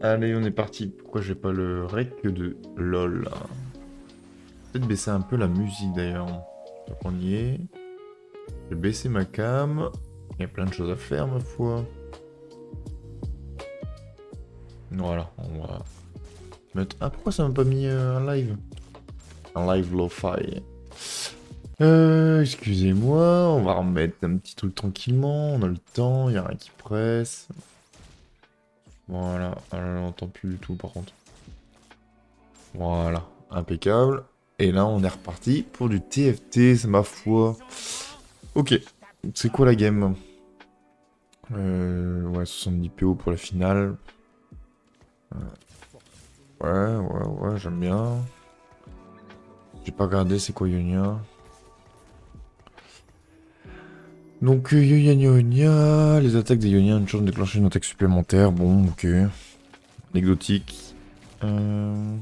Allez, on est parti. Pourquoi j'ai pas le rec de LOL là? Peut-être baisser un peu la musique d'ailleurs. Donc on y est. Je vais baisser ma cam. Il y a plein de choses à faire ma foi. Voilà, on va mettre... Ah, pourquoi ça m'a pas mis un live? Un live lo-fi. Excusez-moi, on va remettre un petit truc tranquillement. On a le temps, il y a rien qui presse. Voilà, ah là, on n'entend plus du tout par contre. Voilà, impeccable. Et là, on est reparti pour du TFT, c'est ma foi. Ok, c'est quoi la game? Ouais, 70 PO pour la finale. Ouais, j'aime bien. J'ai pas regardé c'est quoi Ionia. Donc Ionia, les attaques des Ionia ont une chance de déclencher une attaque supplémentaire. Bon, ok. Anecdotique. Euh,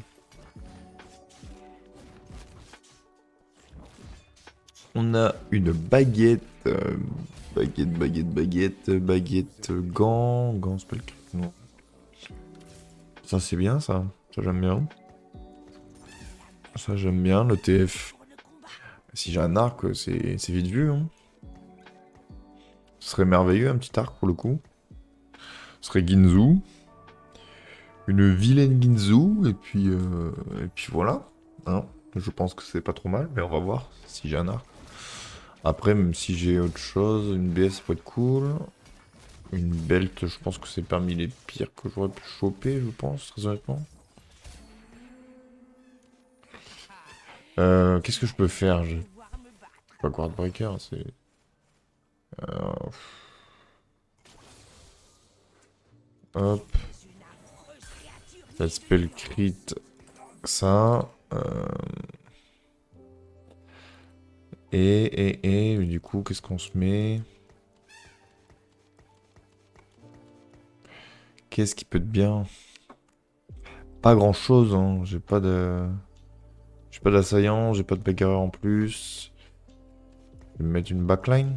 On a une baguette. Baguette, gant, spell. Non. Ça c'est bien ça. Ça j'aime bien. Ça j'aime bien, le TF. Si j'ai un arc, c'est vite vu. Hein. Ce serait merveilleux, un petit arc pour le coup. Ce serait Ginzu. Une vilaine Ginzu, et puis voilà. Hein. Je pense que c'est pas trop mal, mais on va voir si j'ai un arc. Après, même si j'ai autre chose, une BS pourrait être cool. Une belt, je pense que c'est parmi les pires que j'aurais pu choper, je pense, très honnêtement. Qu'est-ce que je peux faire? Je pas Guard Breaker, c'est... Euh, hop, la spell crit, ça. Et du coup, qu'est-ce qu'on se met? Qu'est-ce qui peut être bien? Pas grand-chose, hein. J'ai pas de... J'ai pas d'assaillant, j'ai pas de bagarreur en plus. Je vais me mettre une backline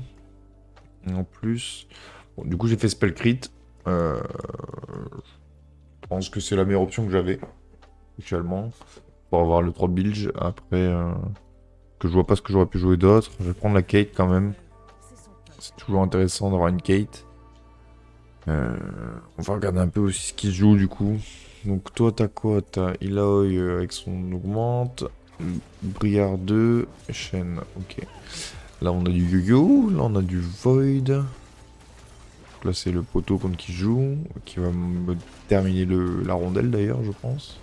en plus. Bon, du coup, j'ai fait spell crit. Euh, je pense que c'est la meilleure option que j'avais, actuellement. Pour avoir le 3 bilge. Après, que je vois pas ce que j'aurais pu jouer d'autre. Je vais prendre la Kate quand même. C'est toujours intéressant d'avoir une Kate. On va regarder un peu aussi ce qui se joue du coup. Donc toi t'as quoi? T'as Ilaoi avec son augmente. Briard 2. Shen, ok. Là on a du yo-yo. Là on a du Void. Donc là c'est le poteau contre qui joue. Qui va me terminer la rondelle d'ailleurs je pense.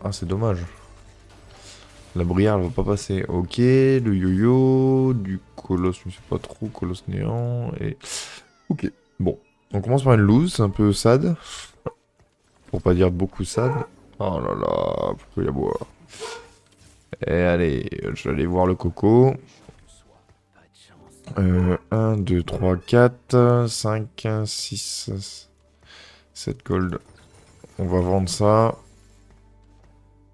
Ah c'est dommage. La Briard elle va pas passer. Ok. Le yo-yo. Du colosse je sais pas trop. Colosse néant. Et... Ok. Bon. On commence par une lose. C'est un peu sad. Pour pas dire beaucoup sad. Oh là là, pourquoi il y a boire? Et allez, je vais aller voir le coco. 1, 2, 3, 4, 5, 6, 7 gold. On va vendre ça.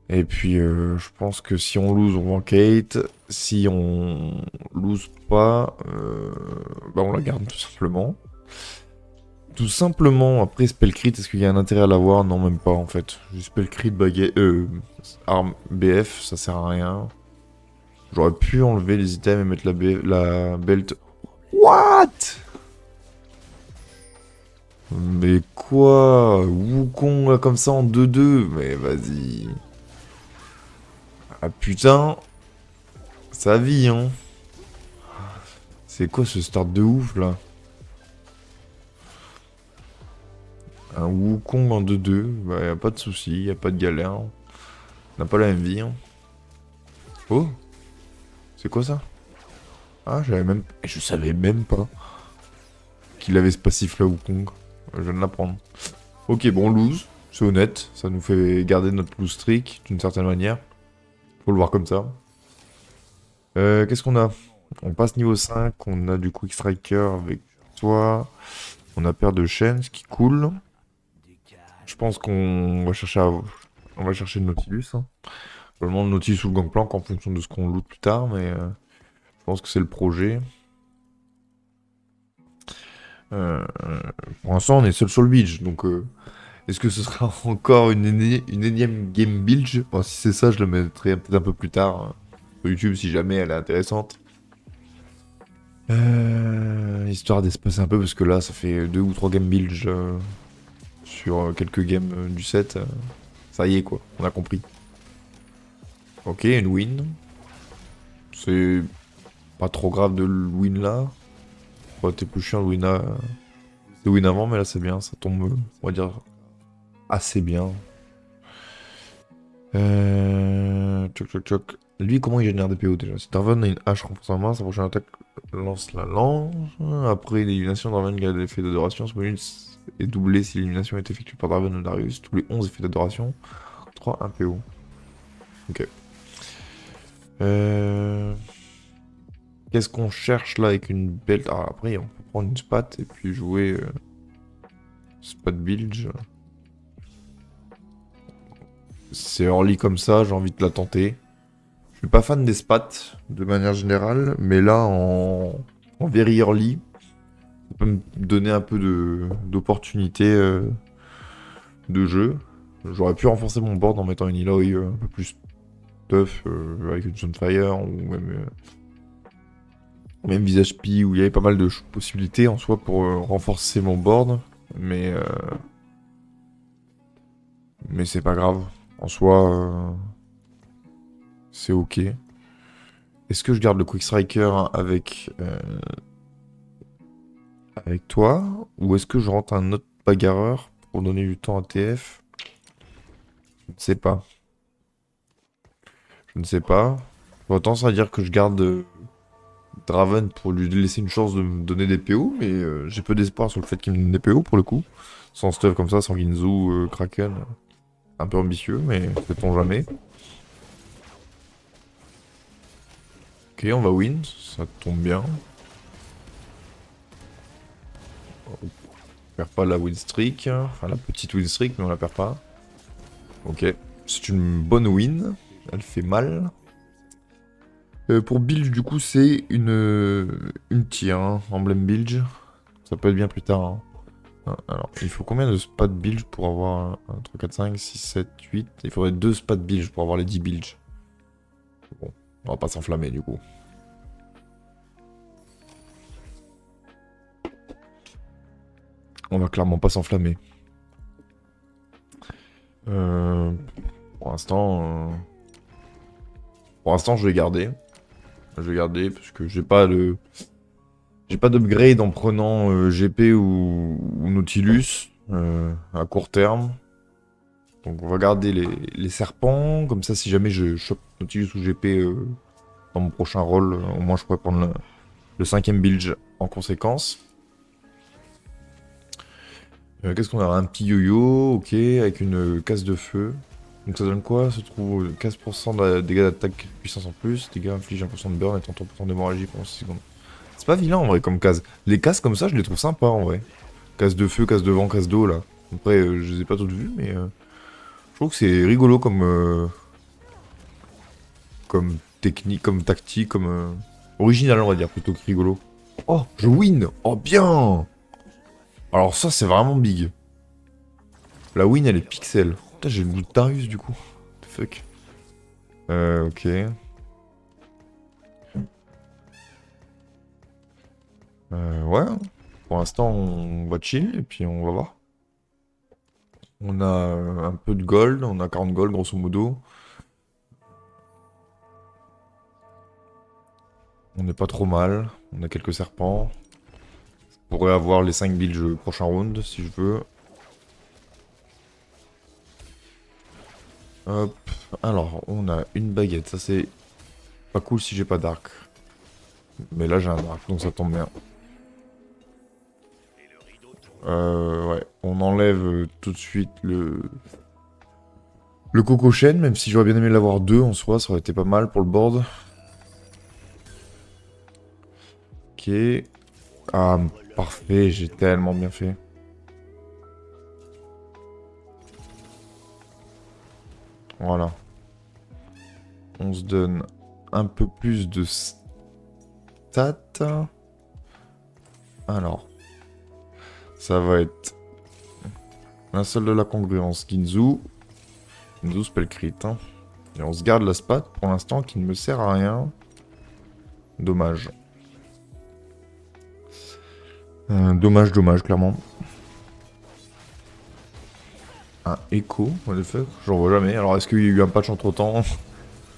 Et puis, je pense que si on lose, on vend Kate. Si on lose pas, bah on la garde tout simplement. Tout simplement, après spell crit, est-ce qu'il y a un intérêt à l'avoir? Non, même pas en fait. Juste spell crit, baguette, arme BF, ça sert à rien. J'aurais pu enlever les items et mettre la belt. What? Mais quoi? Wukong là comme ça en 2-2? Mais vas-y. Ah putain, sa vie hein. C'est quoi ce start de ouf là? Un Wukong en 2-2, bah y a pas de souci, y a pas de galère. On n'a pas la même vie. Hein. Oh, c'est quoi ça? Ah, je savais même pas qu'il avait ce passif là Wukong. Je viens de l'apprendre. Ok, bon, lose, c'est honnête, ça nous fait garder notre lose streak d'une certaine manière. Faut le voir comme ça. Qu'est-ce qu'on a? On passe niveau 5, on a du Quick Striker avec toi. On a paire de chaînes, ce qui est cool. Je pense qu'on va chercher on va chercher le Nautilus. Hein. Probablement le Nautilus ou le Gangplank en fonction de ce qu'on loot plus tard, mais je pense que c'est le projet. Euh, pour l'instant, on est seul sur le bilge, donc est-ce que ce sera encore une énième game bilge? Bon, si c'est ça, je le mettrai peut-être un peu plus tard sur YouTube si jamais elle est intéressante. Histoire d'espacer un peu, parce que là, ça fait 2 ou 3 game bilge sur quelques games du set. Ça y est, quoi, on a compris. Ok, une win. C'est pas trop grave de le win là. Ça aurait été plus chiant de win avant, mais là c'est bien, ça tombe, on va dire, assez bien. Tchoc tchoc tchoc. Lui, comment il génère des PO déjà? Si Darwin a une hache renforce en main, sa prochaine attaque lance la lance. Après l'élimination, Darwin gagne l'effet d'adoration. Ce bonus est doublé si l'élimination est effectuée par Darwin ou Darius. Tous les 11 effets d'adoration. 3 1 PO. Ok. Qu'est-ce qu'on cherche là avec une belt? Ah, après, on peut prendre une spat et puis jouer spat bilge. C'est early comme ça, j'ai envie de la tenter. Je suis pas fan des spats de manière générale, mais là en very early, ça peut me donner un peu d'opportunité de jeu. J'aurais pu renforcer mon board en mettant une Eloy un peu plus tough avec une Sunfire ou même Visage P où il y avait pas mal de possibilités en soi pour renforcer mon board, mais mais c'est pas grave. En soi, c'est ok. Est-ce que je garde le Quick Striker avec toi, ou est-ce que je rentre un autre bagarreur pour donner du temps à TF? Je ne sais pas. Je ne sais pas. J'aurais tendance à dire que je garde Draven pour lui laisser une chance de me donner des PO, mais j'ai peu d'espoir sur le fait qu'il me donne des PO pour le coup. Sans stuff comme ça, sans Ginzu, Kraken. Un peu ambitieux, mais sait-on jamais. Ok, on va win, ça tombe bien. On perd pas la win streak, enfin la petite win streak, mais on la perd pas. Ok, c'est une bonne win, elle fait mal. Pour Bilge, du coup, c'est une tier, hein, emblème Bilge. Ça peut être bien plus tard. Hein. Alors, il faut combien de spats Bilge pour avoir 3, 4, 5, 6, 7, 8? Il faudrait 2 spats Bilge pour avoir les 10 Bilge. Bon, on va pas s'enflammer du coup. On va clairement pas s'enflammer. Euh, pour l'instant, je vais garder. Je vais garder parce que j'ai pas d'upgrade en prenant GP ou Nautilus à court terme. Donc on va garder les serpents, comme ça si jamais je chope Nautilus ou GP dans mon prochain rôle, au moins je pourrais prendre le 5ème bilge en conséquence. Qu'est-ce qu'on a? Un petit yo-yo, ok, avec une casse de feu. Donc ça donne quoi? Ça se trouve 15% de dégâts d'attaque puissance en plus, dégâts infligés 1% de burn et 30% d'hémorragie pendant 6 secondes. C'est pas vilain en vrai comme case. Les cases comme ça, je les trouve sympas en vrai. Casse de feu, casse de vent, casse d'eau là. Après, je les ai pas toutes vues, mais je trouve que c'est rigolo comme technique, comme tactique, comme original on va dire plutôt que rigolo. Oh, je win! Oh bien! Alors ça c'est vraiment big. La win elle est pixel. Putain j'ai le goût de Darius du coup. What the fuck. Ok. Ouais. Pour l'instant on va chill et puis on va voir. On a un peu de gold, on a 40 gold grosso modo. On n'est pas trop mal. On a quelques serpents. Je pourrais avoir les 5 builds prochain round si je veux. Hop. Alors, on a une baguette. Ça, c'est pas cool si j'ai pas d'arc. Mais là, j'ai un arc, donc ça tombe bien. Ouais. On enlève tout de suite le Coco Chain, même si j'aurais bien aimé l'avoir deux en soi. Ça aurait été pas mal pour le board. Ok. Ah, parfait. J'ai tellement bien fait. Voilà. On se donne un peu plus de stats. Alors. Ça va être un seul de la congruence. Ginzu. Ginzu spell crit. Hein. Et on se garde la spat pour l'instant qui ne me sert à rien. Dommage. Dommage, clairement. Un écho, what the fuck. J'en vois jamais. Alors est-ce qu'il y a eu un patch entre temps?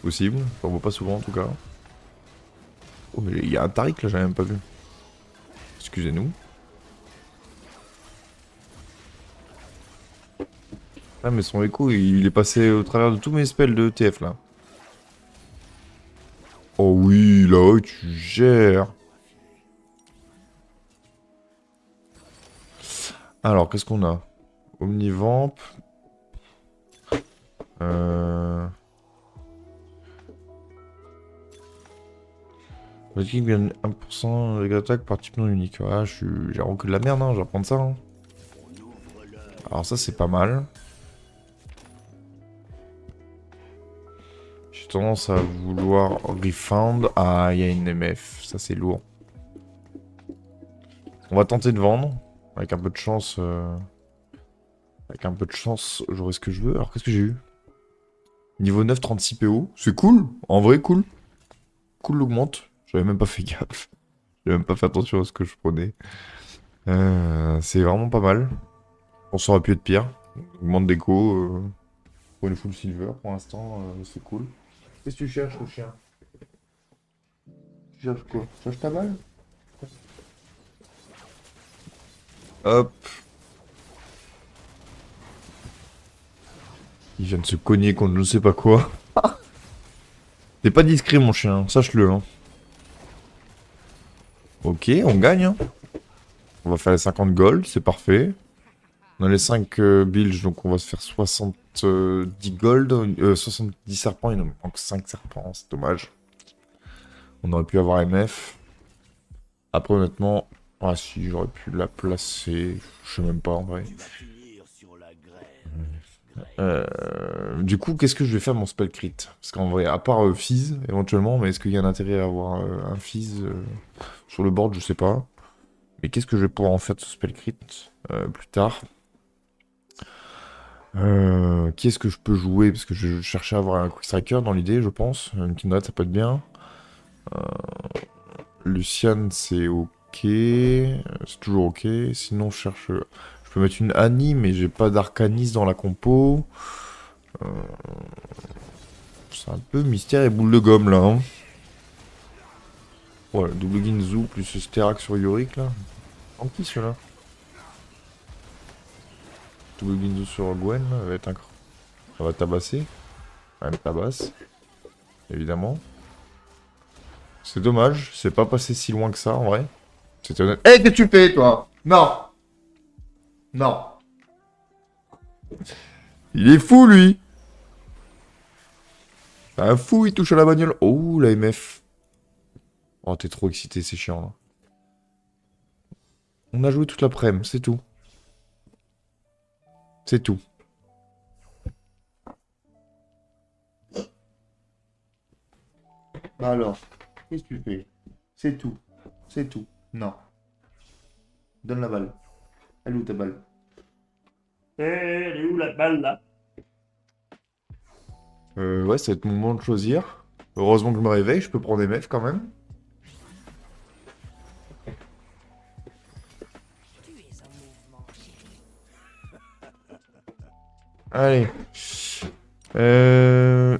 Possible. J'en vois pas souvent en tout cas. Oh, mais il y a un Taric là, j'avais même pas vu. Excusez-nous. Ah, mais son écho, il est passé au travers de tous mes spells de TF là. Oh oui, là, tu gères. Alors, qu'est-ce qu'on a? Omnivamp. Qui gagne 1% d'attaque par type non unique. Ouais, j'ai que de la merde, hein, je vais reprendre ça. Hein. Alors ça, c'est pas mal. J'ai tendance à vouloir refound. Ah, il y a une MF. Ça, c'est lourd. On va tenter de vendre. Avec un peu de chance... Avec un peu de chance, j'aurai ce que je veux. Alors, qu'est-ce que j'ai eu? Niveau 9, 36 PO. C'est cool. En vrai, cool. Cool l'augmente. J'avais même pas fait gaffe. J'avais même pas fait attention à ce que je prenais. C'est vraiment pas mal. On saurait pu être pire. Augmente d'écho. Pour une full silver, pour l'instant, c'est cool. Qu'est-ce que tu cherches, le chien? Tu cherches quoi? Tu cherches ta balle? Hop. Il vient de se cogner contre je ne sais pas quoi. T'es pas discret, mon chien, sache-le. Hein. Ok, on gagne. Hein. On va faire les 50 gold, c'est parfait. On a les 5 bilges, donc on va se faire 70 gold. 70 serpents, il nous manque 5 serpents, c'est dommage. On aurait pu avoir MF. Après, honnêtement, ah si, j'aurais pu la placer. Je sais même pas en vrai. Du coup, qu'est-ce que je vais faire mon spell crit? Parce qu'en vrai, à part Fizz, éventuellement, mais est-ce qu'il y a un intérêt à avoir un Fizz sur le board? Je sais pas. Mais qu'est-ce que je vais pouvoir en faire de ce spell crit plus tard? Qui est-ce que je peux jouer? Parce que je cherchais à avoir un Quick Striker dans l'idée, je pense. Une Kindred, ça peut être bien. Lucian, c'est ok. C'est toujours ok. Sinon, je cherche... Je peux mettre une Annie, mais j'ai pas d'Arcanis dans la compo. C'est un peu mystère et boule de gomme, là. Hein. Ouais, double Ginzu plus Sterak sur Yorick, là. En qui, ceux-là? Double Ginzu sur Gwen, là, va être incroyable. Ça va tabasser. Elle tabasse. Évidemment. C'est dommage, c'est pas passé si loin que ça, en vrai. C'était honnête. Eh, qu'est-ce que tu fais, toi? Non. Non. Il est fou, lui. C'est un fou, il touche à la bagnole. Oh, la MF. Oh, t'es trop excité, c'est chiant, là. On a joué toute l'après-midi, c'est tout. C'est tout. Bah alors, qu'est-ce que tu fais? C'est tout. C'est tout. Non. Donne la balle. Elle est où ta balle? Elle est où la balle là? Ouais, ça va être mon moment de choisir. Heureusement que je me réveille, je peux prendre des meufs quand même. Allez. Euh...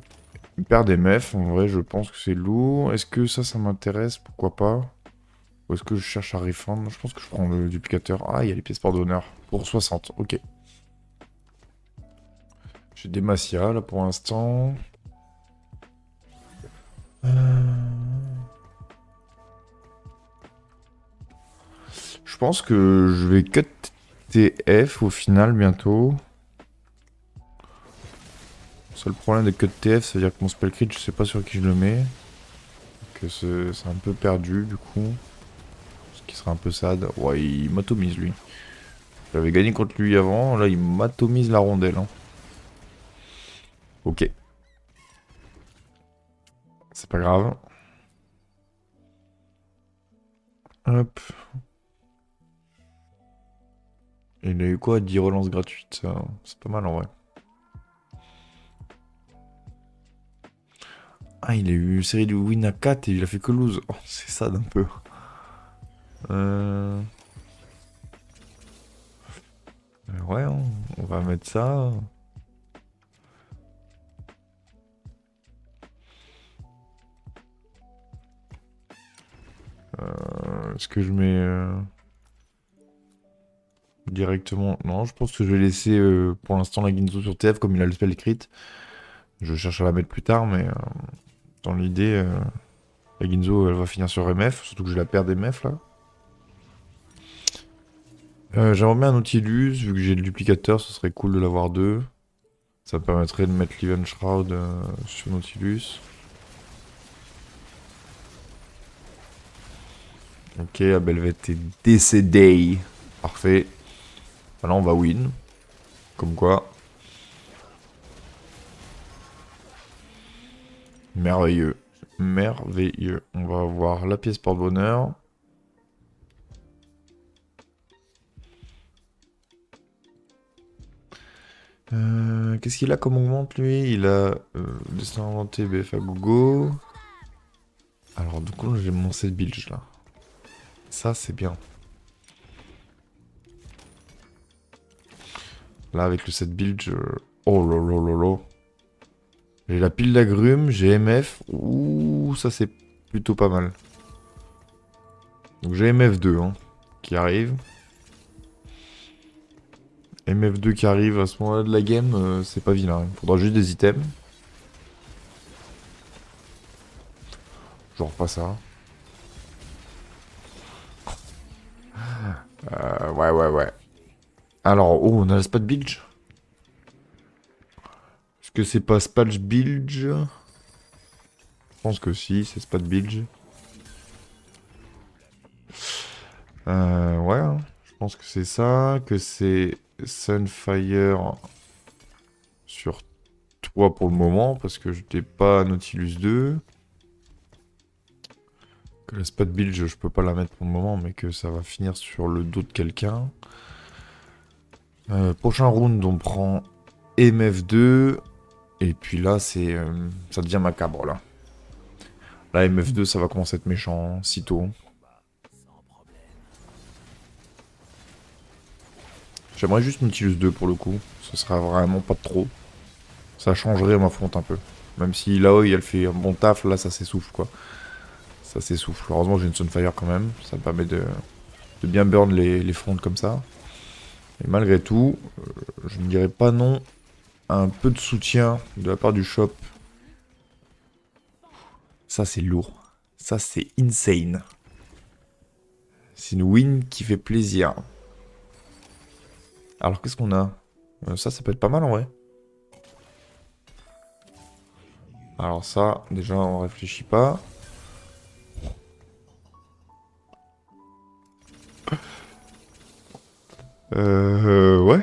Perdre des meufs, en vrai, je pense que c'est lourd. Est-ce que ça m'intéresse? Pourquoi pas? Ou est-ce que je cherche à refund? Je pense que je prends le duplicateur. Ah, il y a les pièces d'honneur. Pour 60, ok. J'ai des Massia, là, pour l'instant. Je pense que je vais cut TF au final, bientôt. Le seul problème de cut TF, c'est-à-dire que mon spell crit, je sais pas sur qui je le mets. Que c'est un peu perdu, du coup. Ce qui serait un peu sad. Ouais, il m'atomise, lui. J'avais gagné contre lui avant, là, il m'atomise la rondelle. Hein. Ok. C'est pas grave. Hop. Il a eu quoi? 10 relances gratuites, ça. C'est pas mal en vrai. Ah, il a eu une série de win à 4 et il a fait que lose. Oh, c'est ça d'un peu. Euh... Ouais, on va mettre ça. Est-ce que je mets directement... Non, je pense que je vais laisser pour l'instant la Ginzo sur TF comme il a le spell crit. Je cherche à la mettre plus tard, mais dans l'idée, la Ginzo elle va finir sur MF, surtout que je la perds d'MF là. J'aimerais bien un Nautilus, vu que j'ai le duplicateur, ce serait cool de l'avoir deux. Ça me permettrait de mettre l'Event Shroud sur Nautilus. Ok, Abelvet est décédé. Parfait. Là, on va win. Comme quoi. Merveilleux. Merveilleux. On va avoir la pièce porte-bonheur. Qu'est-ce qu'il a comme augmente lui? Il a destin inventé, BF à gogo. Alors du coup j'ai mon set bilge là. Ça c'est bien. Là avec le set bilge... Oh lolo. J'ai la pile d'agrumes, j'ai MF. Ouh, ça c'est plutôt pas mal. Donc j'ai MF2 hein, qui arrive. MF2 qui arrive à ce moment-là de la game, c'est pas vilain. Il faudra juste des items. Genre pas ça. Ouais. Alors, oh, on a le spot bilge. Est-ce que c'est pas spatch bilge? Je pense que si, c'est spot bilge. Ouais, hein. Je pense que c'est ça, que c'est Sunfire sur toi pour le moment, parce que je n'ai pas Nautilus 2. Que la spot bilge, je peux pas la mettre pour le moment, mais que ça va finir sur le dos de quelqu'un. Prochain round, on prend MF2. Et puis là, ça devient macabre, là. Là, MF2, ça va commencer à être méchant, sitôt. J'aimerais juste Nautilus 2 pour le coup. Ce sera vraiment pas trop. Ça changerait ma fronte un peu. Même si là, elle fait un bon taf, là, ça s'essouffle, quoi. Ça s'essouffle. Heureusement, j'ai une Sunfire quand même. Ça me permet de bien burn les frontes comme ça. Et malgré tout, je ne dirais pas non à un peu de soutien de la part du shop. Ça, c'est lourd. Ça, c'est insane. C'est une win qui fait plaisir. Alors, qu'est-ce qu'on a? Ça peut être pas mal en vrai. Alors ça, déjà, on réfléchit pas. Ouais.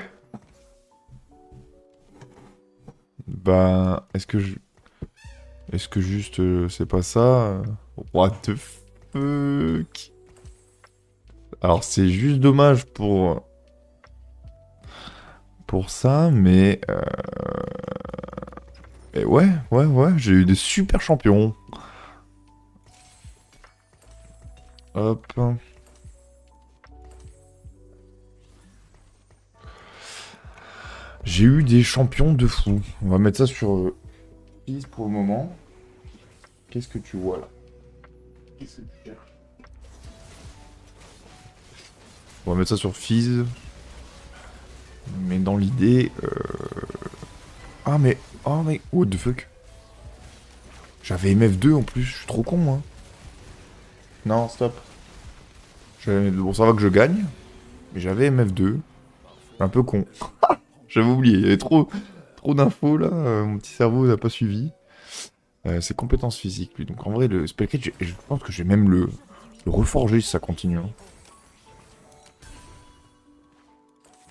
Ben, est-ce que juste c'est pas ça? What the fuck? Alors c'est juste dommage pour ça, mais et ouais, j'ai eu des super champions. Hop. J'ai eu des champions de fou. On va mettre ça sur Fizz pour le moment. Qu'est-ce que tu vois là? Qu'est-ce que tu cherches? On va mettre ça sur Fizz. Mais dans l'idée... Ah mais... Oh mais... What the fuck? J'avais MF2 en plus, je suis trop con moi. Non, stop. Bon, ça va que je gagne. Mais j'avais MF2. Un peu con. J'avais oublié, il y avait trop d'infos là. Mon petit cerveau n'a pas suivi. C'est compétences physiques lui. Donc en vrai, le spell crit, je pense que je vais même le reforger si ça continue. Hein.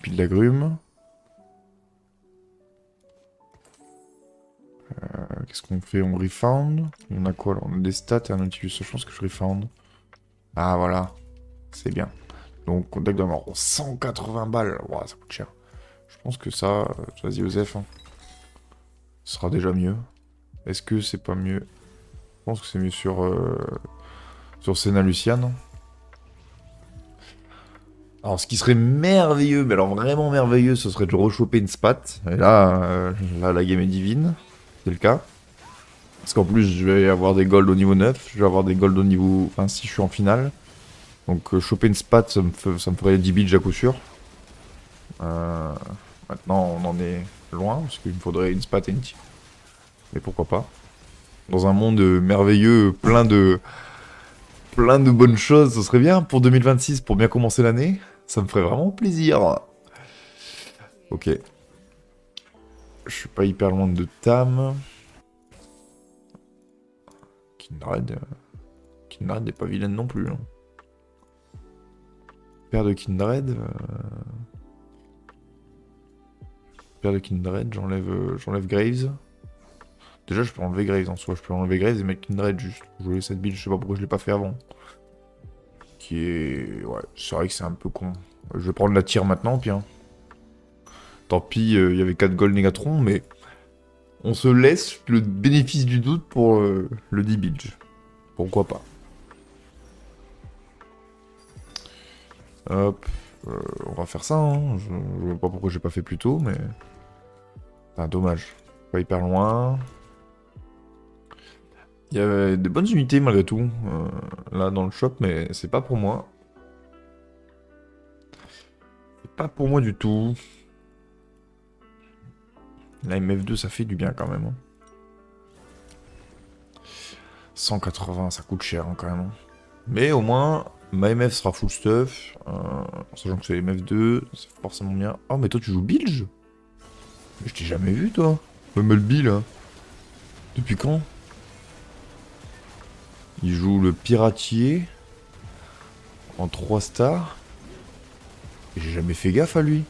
Pile d'agrumes. Qu'est-ce qu'on fait? On refound. On a quoi là? On a des stats et un Nautilus. Je pense que je refound. Ah voilà. C'est bien. Donc, contact de mort. 180 balles. Ouah, ça coûte cher. Je pense que ça... Vas-y, Osef. Hein. Ce sera déjà mieux. Est-ce que c'est pas mieux? Je pense que c'est mieux sur Senna Luciane. Alors, ce qui serait merveilleux, mais alors vraiment merveilleux, ce serait de rechoper une spat. Et là, la game est divine. C'est le cas. Parce qu'en plus, je vais avoir des golds au niveau 9. Je vais avoir des golds au niveau... Enfin, si je suis en finale. Donc, choper une spat, ça me ferait 10 billes à coup sûr. Maintenant, on en est loin, parce qu'il me faudrait une spat et une team. Mais pourquoi pas. Dans un monde merveilleux, plein de bonnes choses, ce serait bien pour 2026, pour bien commencer l'année. Ça me ferait vraiment plaisir. Ok. Je suis pas hyper loin de Tam. Kindred n'est pas vilaine non plus. Hein. Père de Kindred. Père de Kindred, j'enlève Graves. Déjà, je peux enlever Graves en soi. Je peux enlever Graves et mettre Kindred juste. Je voulais cette build, je sais pas pourquoi je l'ai pas fait avant. Qui est... Ouais, c'est vrai que c'est un peu con. Je vais prendre la tire maintenant, puis. Hein. Tant pis, il y avait 4 gold Négatron, mais... On se laisse le bénéfice du doute pour le D-Bilge. Pourquoi pas. Hop. On va faire ça, hein. Je vois pas pourquoi j'ai pas fait plus tôt, mais... Ah, dommage. Pas hyper loin. Il y avait des bonnes unités malgré tout, là dans le shop, mais c'est pas pour moi. C'est pas pour moi du tout. La MF2, ça fait du bien quand même. Hein. 180, ça coûte cher hein, quand même. Hein. Mais au moins, ma MF sera full stuff. Sachant que c'est MF2, c'est forcément bien. Oh, mais toi, tu joues Bilge? Mais je t'ai jamais vu, toi. Même le Bill, là. Depuis quand? Il joue le piratier. En 3 stars. Et j'ai jamais fait gaffe à lui.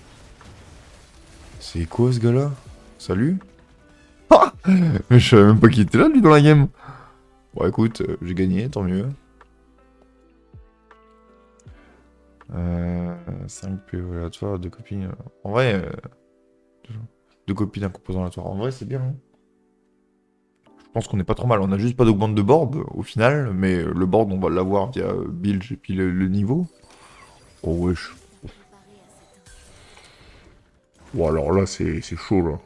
C'est quoi, ce gars-là? Salut? Ah mais je savais même pas qu'il était là, lui, dans la game. Bon, écoute, j'ai gagné, tant mieux. 5 PO aléatoires, 2 copines. En vrai, 2 copies d'un composant aléatoire. En vrai, c'est bien. Hein. Je pense qu'on est pas trop mal. On a juste pas d'augmente de board au final, mais le board, on va l'avoir via Bilge et puis le niveau. Oh, wesh. Bon, alors là, c'est chaud, là.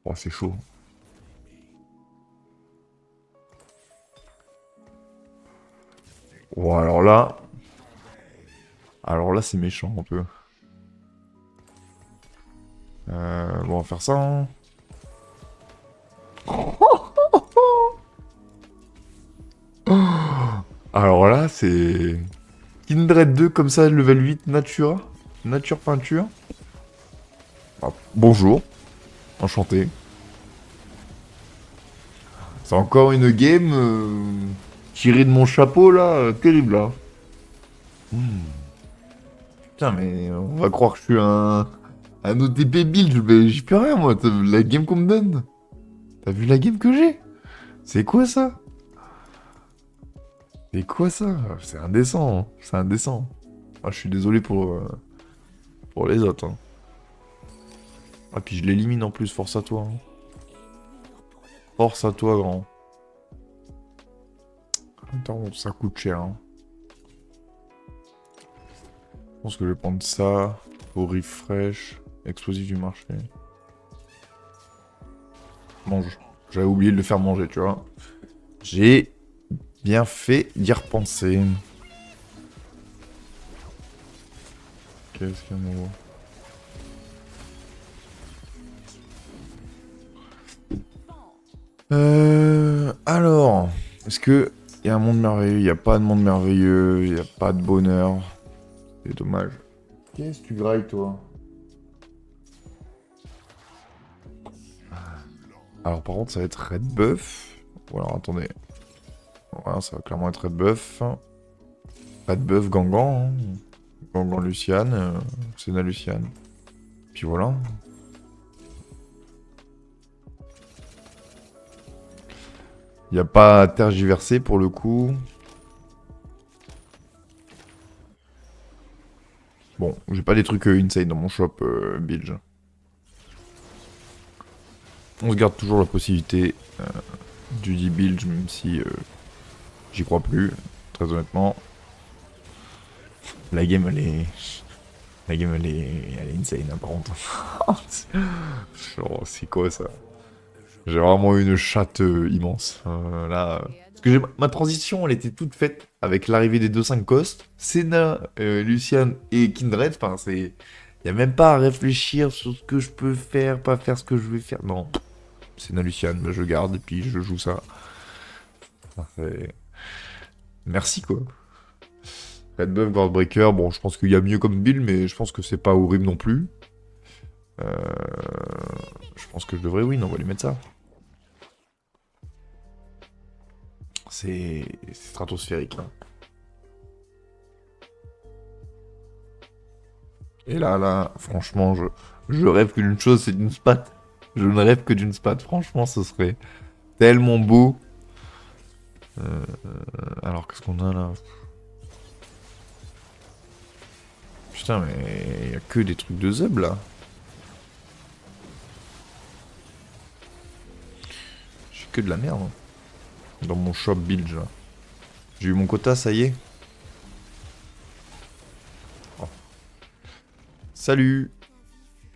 Oh, c'est chaud. Oh, alors là... Alors là, c'est méchant, un peu. Bon, on va faire ça, hein. Alors là, c'est... Kindred 2 comme ça, level 8, Nature. Nature peinture. Ah, bonjour. Enchanté. C'est encore une game tirée de mon chapeau, là. Terrible, là. Putain, mais on va croire que je suis un OTP build. J'y peux rien, moi. T'as vu la game qu'on me donne? T'as vu la game que j'ai? C'est quoi ça? C'est quoi ça? C'est indécent. Hein. C'est indécent. Ah, je suis désolé pour les autres. Hein. Ah, puis je l'élimine en plus. Force à toi. Hein. Force à toi, grand. Attends, ça coûte cher. Hein. Je pense que je vais prendre ça. Au refresh. Explosif du marché. Mange. J'avais oublié de le faire manger, tu vois. J'ai bien fait d'y repenser. Qu'est-ce qu'il y a, mon alors, est-ce que il y a un monde merveilleux? Il n'y a pas de monde merveilleux, il n'y a pas de bonheur. C'est dommage. Qu'est-ce que tu grailles, toi? Alors, par contre, ça va être Red Buff. Ou alors, attendez. Voilà, ça va clairement être Red Buff. Red Buff, Gangan. Hein. Gangan Luciane. Senna Luciane. Puis voilà. Y a pas à tergiverser pour le coup. Bon, j'ai pas des trucs insane dans mon shop, Bilge. On se garde toujours la possibilité du dit Bilge, même si j'y crois plus, très honnêtement. La game, elle est... La game, elle est insane, hein, par contre. Genre, c'est quoi, ça? J'ai vraiment une chatte immense. Là... Parce que ma transition, elle était toute faite avec l'arrivée des 2-5 Cost, Senna, Lucian et Kindred. Enfin, c'est... Y a même pas à réfléchir sur ce que je peux faire, pas faire ce que je vais faire. Non. Senna, Lucian, bah, je garde et puis je joue ça. Enfin, merci, quoi. Red Buff, Guardbreaker, bon, je pense qu'il y a mieux comme build, mais je pense que c'est pas horrible non plus. Je pense que je devrais win, on va lui mettre ça. C'est stratosphérique. Hein. Et là, franchement, je rêve que d'une chose, c'est d'une spat. Je ne rêve que d'une spat. Franchement, ce serait tellement beau. Alors, qu'est-ce qu'on a là? Putain, mais il y a que des trucs de zeb là. J'ai que de la merde. Hein. Dans mon shop bilge là. J'ai eu mon quota, ça y est. Oh. Salut.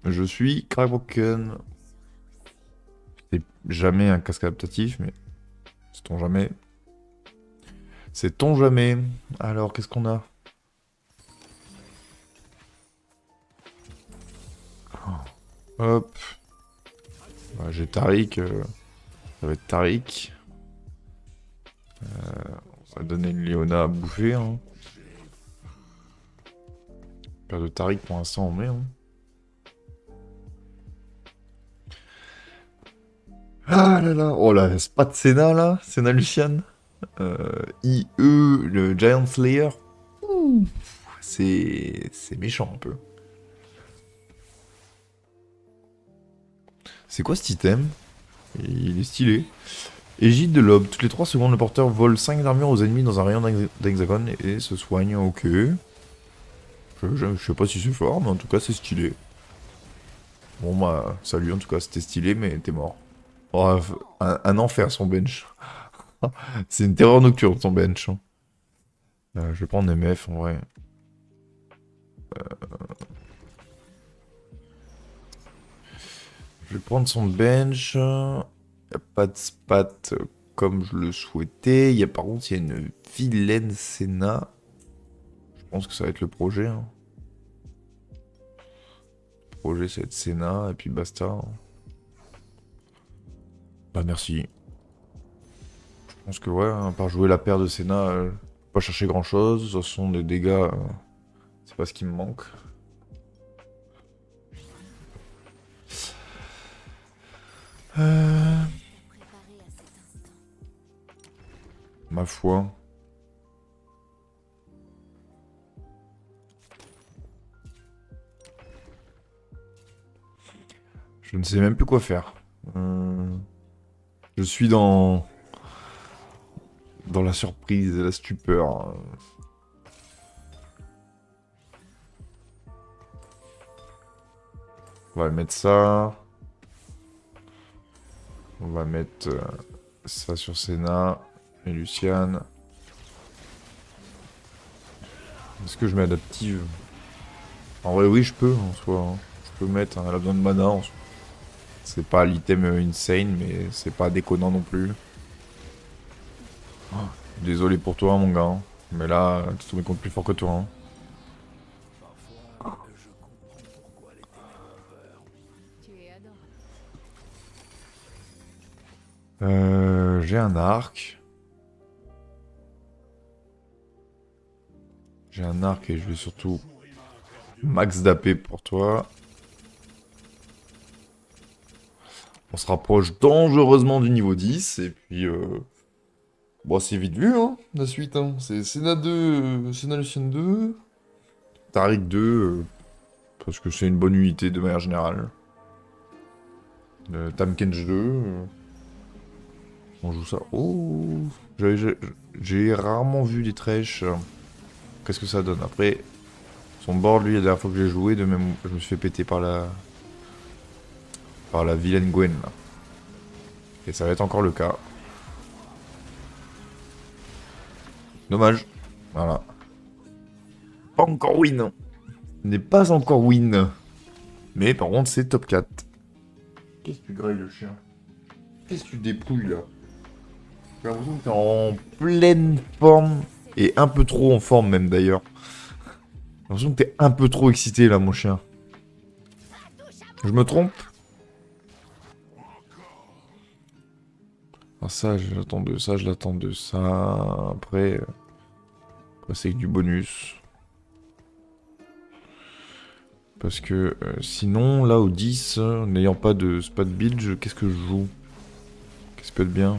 Je suis Crackbroken. C'est jamais un casque adaptatif, mais sait-on jamais. Sait-on jamais. Alors, qu'est-ce qu'on a? Hop. Bah, j'ai Tariq. Ça va être Tariq. Ça va donner une Léona à bouffer. Hein. Paire de Tariq pour l'instant on met. Hein. Ah là là. Oh là, c'est pas de Senna là. Senna Lucian. IE, le Giant Slayer. C'est méchant un peu. C'est quoi cet item? Il est stylé. Égide de l'aube. Toutes les 3 secondes, le porteur vole 5 d'armure aux ennemis dans un rayon d'hexagone et se soigne. Ok. Je sais pas si c'est fort, mais en tout cas, c'est stylé. Bon, bah, salut, en tout cas, c'était stylé, mais t'es mort. Oh, un enfer, son bench. C'est une terreur nocturne, son bench. Hein. Je vais prendre MF, en vrai. Je vais prendre son bench. Y a pas de spat comme je le souhaitais. Par contre, il y a une vilaine Senna. Je pense que ça va être le projet. Hein. Le projet, ça va être Senna, et puis basta. Hein. Bah, merci. Je pense que, ouais, à part jouer la paire de Senna, pas chercher grand chose. De toute façon, les dégâts, c'est pas ce qui me manque. Ma foi. Je ne sais même plus quoi faire. Je suis dans la surprise et la stupeur. On va mettre ça. On va mettre ça sur Senna et Luciane. Est-ce que je mets adaptive? En vrai, oui, je peux en soi. Hein. Je peux mettre. Hein, elle a besoin de mana. En soi. C'est pas l'item insane, mais c'est pas déconnant non plus. Oh, désolé pour toi, mon gars. Hein. Mais là, tu te compte plus fort que toi. Hein. J'ai un arc. J'ai un arc et je vais surtout max d'AP pour toi. On se rapproche dangereusement du niveau 10 et puis bon, c'est vite vu hein, la suite hein. C'est Senna 2, Senna Lucian 2, Tariq 2 parce que c'est une bonne unité de manière générale. Tamkench 2 On joue ça. Oh, j'ai rarement vu des trèches. Qu'est-ce que ça donne? Après, son board, lui, la dernière fois que j'ai joué, de même, je me suis fait péter par la vilaine Gwen, là. Et ça va être encore le cas. Dommage. Voilà. Pas encore win. N'est pas encore win. Mais par contre, c'est top 4. Qu'est-ce que tu grailles, le chien? Qu'est-ce que tu dépouilles, là? J'ai l'impression que t'es en pleine forme. Et un peu trop en forme, même, d'ailleurs. J'ai l'impression que t'es un peu trop excité, là, mon chien. Je me trompe? Ah, ça, je l'attends de ça, je l'attends de ça. Après c'est du bonus. Parce que sinon, là, au 10, n'ayant pas de spot build, qu'est-ce que je joue? Qu'est-ce qui peut être bien?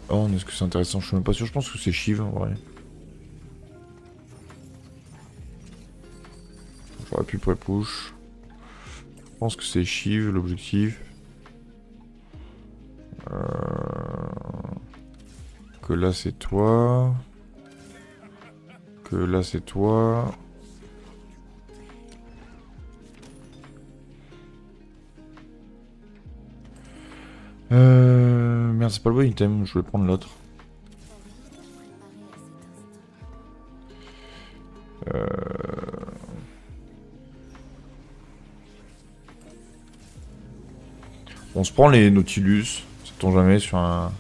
Oh, est-ce que c'est intéressant? Je suis même pas sûr, je pense que c'est Shiv, en vrai. J'aurais pu pré-push. Je pense que c'est Shiv, l'objectif. Que là, c'est toi. Que là, c'est toi. Merde, c'est pas le bon item, je vais prendre l'autre. On se prend les Nautilus, sait-on jamais, sur un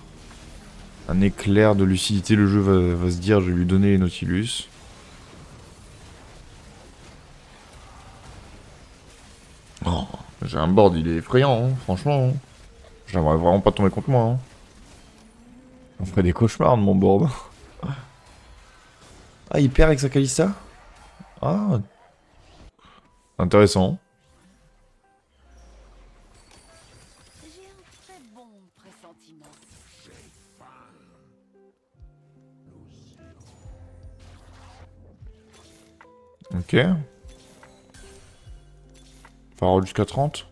éclair de lucidité, le jeu va se dire, je vais lui donner les Nautilus. Oh, j'ai un board, il est effrayant, hein, franchement. Hein. J'aimerais vraiment pas tomber contre moi. Hein. On ferait des cauchemars de mon board. Ah, il perd avec sa Kalista? Ah, intéressant. J'ai un très bon pressentiment. Ok. Pharaon jusqu'à 30.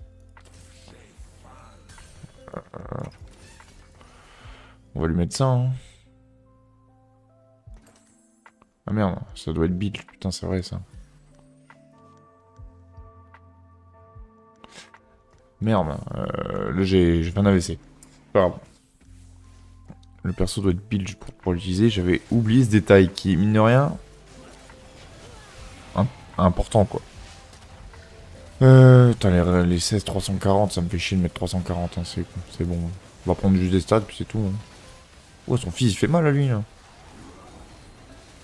On va lui mettre ça. Hein. Ah merde, ça doit être build. Putain, c'est vrai ça. Merde, là j'ai fait un AVC. Pas grave. Le perso doit être build pour l'utiliser. J'avais oublié ce détail qui, mine de rien, important quoi. Putain, les 16 340, ça me fait chier de mettre 340, hein, c'est bon. On va prendre juste des stats, puis c'est tout. Hein. Oh, son fils, il fait mal à lui, là.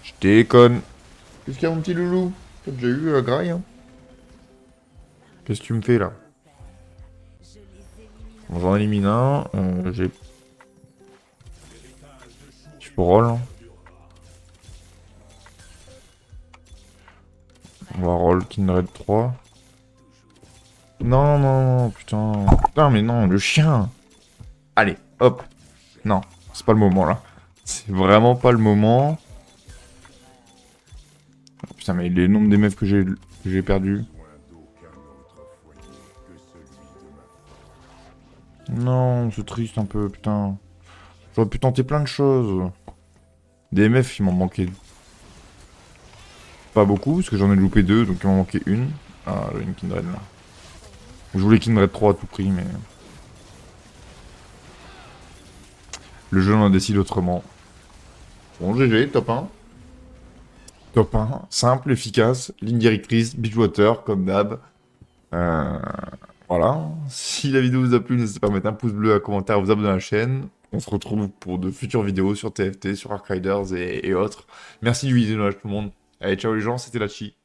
Je déconne. Qu'est-ce qu'il y a, mon petit loulou? T'as déjà eu la graille, hein? Qu'est-ce que tu me fais, là? Bon, j'en élimine un. J'ai... Je peux roll. Hein. On va roll Kindred 3. Non, non, non, putain. Putain, mais non, le chien. Allez, hop. Non, c'est pas le moment, là. C'est vraiment pas le moment. Oh, putain, mais les nombres des meufs que j'ai perdu. Non, c'est triste un peu, putain. J'aurais pu tenter plein de choses. Des MF, il m'en manquait pas beaucoup, parce que j'en ai loupé 2, donc il m'en manquait une. Ah, j'ai une Kindred là. Je voulais Kindred 3 à tout prix, mais... Le jeu en décide autrement. Bon, GG, top 1. Top 1, simple, efficace, ligne directrice, Beachwater, comme d'hab. Voilà. Si la vidéo vous a plu, n'hésitez pas à mettre un pouce bleu, un commentaire, à vous abonner à la chaîne. On se retrouve pour de futures vidéos sur TFT, sur Ark Riders et autres. Merci du visionnage tout le monde. Allez, ciao les gens, c'était Lachi.